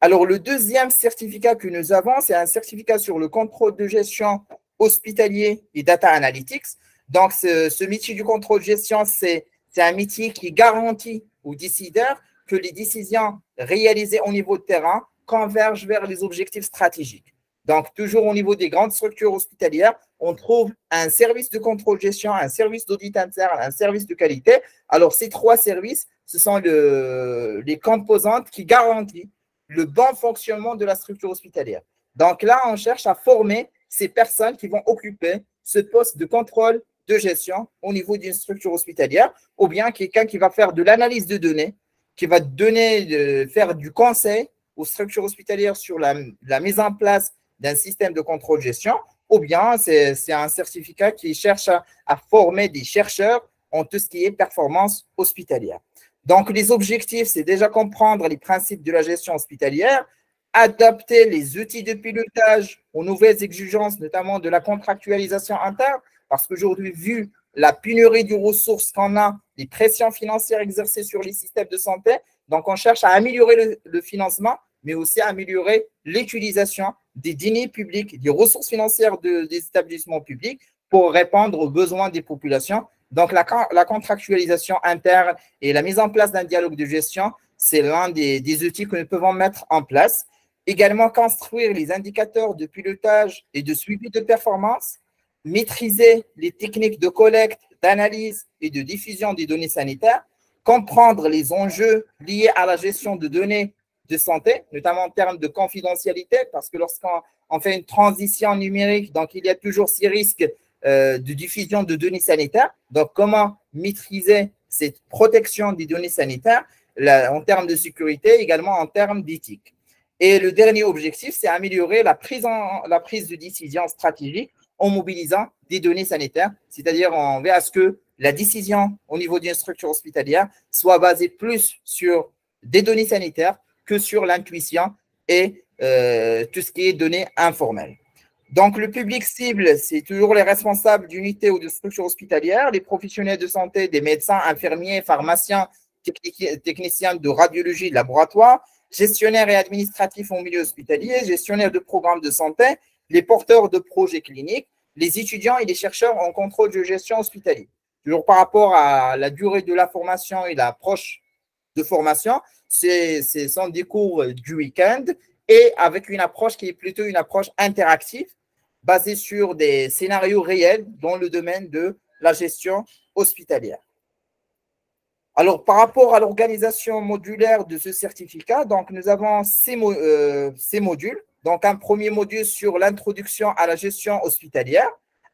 Alors, le deuxième certificat que nous avons, c'est un certificat sur le contrôle de gestion hospitalier et data analytics. Donc, ce métier du contrôle de gestion, c'est un métier qui garantit aux décideurs que les décisions réalisées au niveau de terrain convergent vers les objectifs stratégiques. Donc, toujours au niveau des grandes structures hospitalières, on trouve un service de contrôle de gestion, un service d'audit interne, un service de qualité. Alors, ces trois services, ce sont les composantes qui garantissent le bon fonctionnement de la structure hospitalière. Donc là, on cherche à former ces personnes qui vont occuper ce poste de contrôle de gestion au niveau d'une structure hospitalière, ou bien quelqu'un qui va faire de l'analyse de données, qui va faire du conseil aux structures hospitalières sur la mise en place d'un système de contrôle de gestion, ou bien c'est un certificat qui cherche à former des chercheurs en tout ce qui est performance hospitalière. Donc, les objectifs, c'est déjà comprendre les principes de la gestion hospitalière, adapter les outils de pilotage aux nouvelles exigences, notamment de la contractualisation interne, parce qu'aujourd'hui, vu la pénurie de ressources qu'on a, les pressions financières exercées sur les systèmes de santé, donc on cherche à améliorer le financement, mais aussi à améliorer l'utilisation des deniers publics, des ressources financières des établissements publics pour répondre aux besoins des populations. Donc, la contractualisation interne et la mise en place d'un dialogue de gestion, c'est l'un des outils que nous pouvons mettre en place. Également, construire les indicateurs de pilotage et de suivi de performance, maîtriser les techniques de collecte, d'analyse et de diffusion des données sanitaires, comprendre les enjeux liés à la gestion de données de santé, notamment en termes de confidentialité, parce que lorsqu'on fait une transition numérique, donc il y a toujours ces risques de diffusion de données sanitaires. Donc, comment maîtriser cette protection des données sanitaires en termes de sécurité, également en termes d'éthique. Et le dernier objectif, c'est améliorer la prise de décision stratégique en mobilisant des données sanitaires, c'est-à-dire on veut à ce que la décision au niveau d'une structure hospitalière soit basée plus sur des données sanitaires que sur l'intuition et tout ce qui est données informelles. Donc, le public cible, c'est toujours les responsables d'unités ou de structures hospitalières, les professionnels de santé, des médecins, infirmiers, pharmaciens, techniciens de radiologie, de laboratoire, gestionnaires et administratifs au milieu hospitalier, gestionnaires de programmes de santé, les porteurs de projets cliniques, les étudiants et les chercheurs en contrôle de gestion hospitalier. Toujours par rapport à la durée de la formation et l'approche de formation, ce sont des cours du week-end et avec une approche qui est plutôt une approche interactive basée sur des scénarios réels dans le domaine de la gestion hospitalière. Alors, par rapport à l'organisation modulaire de ce certificat, donc nous avons ces modules. Donc, un premier module sur l'introduction à la gestion hospitalière,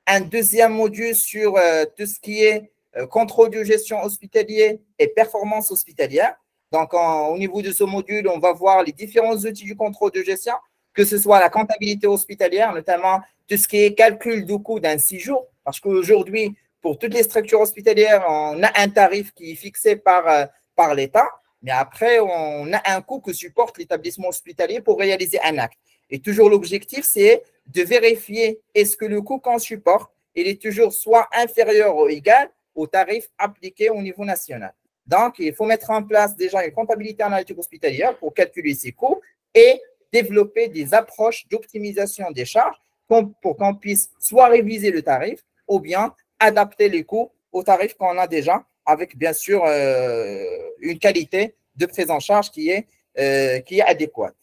un deuxième module sur tout ce qui est contrôle de gestion hospitalier et performance hospitalière. Donc, au niveau de ce module, on va voir les différents outils du contrôle de gestion, que ce soit la comptabilité hospitalière, notamment tout ce qui est calcul du coût d'un séjour, parce qu'aujourd'hui, pour toutes les structures hospitalières, on a un tarif qui est fixé par l'État, mais après, on a un coût que supporte l'établissement hospitalier pour réaliser un acte. Et toujours l'objectif, c'est de vérifier est-ce que le coût qu'on supporte, il est toujours soit inférieur ou égal au tarif appliqué au niveau national. Donc, il faut mettre en place déjà une comptabilité analytique hospitalière pour calculer ces coûts et développer des approches d'optimisation des charges pour qu'on puisse soit réviser le tarif ou bien adapter les coûts au tarif qu'on a déjà avec, bien sûr, une qualité de prise en charge qui est adéquate.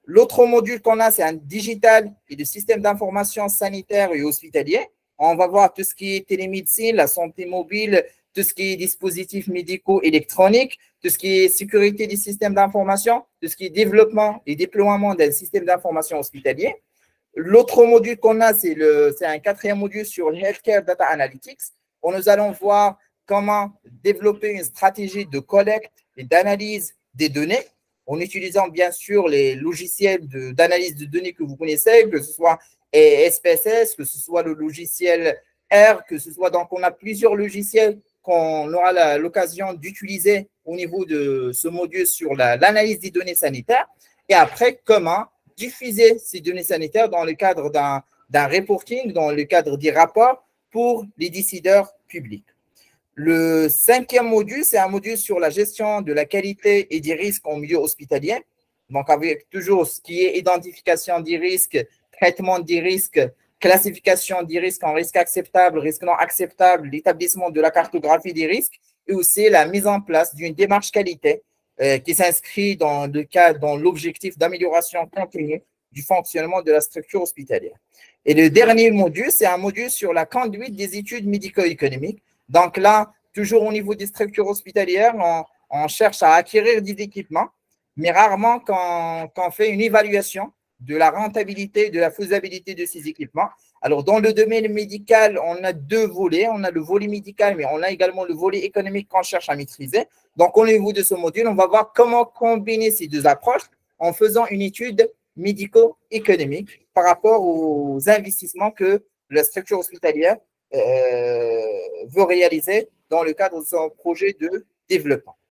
L'autre module qu'on a, c'est un digital et le système d'information sanitaire et hospitalier. On va voir tout ce qui est télémédecine, la santé mobile, tout ce qui est dispositifs médicaux électroniques, tout ce qui est sécurité des systèmes d'information, tout ce qui est développement et déploiement d'un système d'information hospitalier. L'autre module qu'on a, c'est un quatrième module sur Healthcare Data Analytics, où nous allons voir comment développer une stratégie de collecte et d'analyse des données en utilisant bien sûr les logiciels d'analyse de données que vous connaissez, que ce soit SPSS, que ce soit le logiciel R, que ce soit, donc on a plusieurs logiciels qu'on aura l'occasion d'utiliser au niveau de ce module sur l'analyse des données sanitaires. Et après, comment diffuser ces données sanitaires dans le cadre d'un reporting, dans le cadre des rapports pour les décideurs publics. Le cinquième module, c'est un module sur la gestion de la qualité et des risques en milieu hospitalier. donc avec toujours ce qui est identification des risques, traitement des risques, classification des risques en risque acceptable, risque non acceptable, l'établissement de la cartographie des risques et aussi la mise en place d'une démarche qualité qui s'inscrit dans l'objectif d'amélioration continue du fonctionnement de la structure hospitalière. Et le dernier module, c'est un module sur la conduite des études médico-économiques. Donc là, toujours au niveau des structures hospitalières, on cherche à acquérir des équipements, mais rarement quand on fait une évaluation de la rentabilité, de la faisabilité de ces équipements. Alors, dans le domaine médical, on a deux volets. On a le volet médical, mais on a également le volet économique qu'on cherche à maîtriser. Donc, au niveau de ce module, on va voir comment combiner ces deux approches en faisant une étude médico-économique par rapport aux investissements que la structure hospitalière veut réaliser dans le cadre de son projet de développement.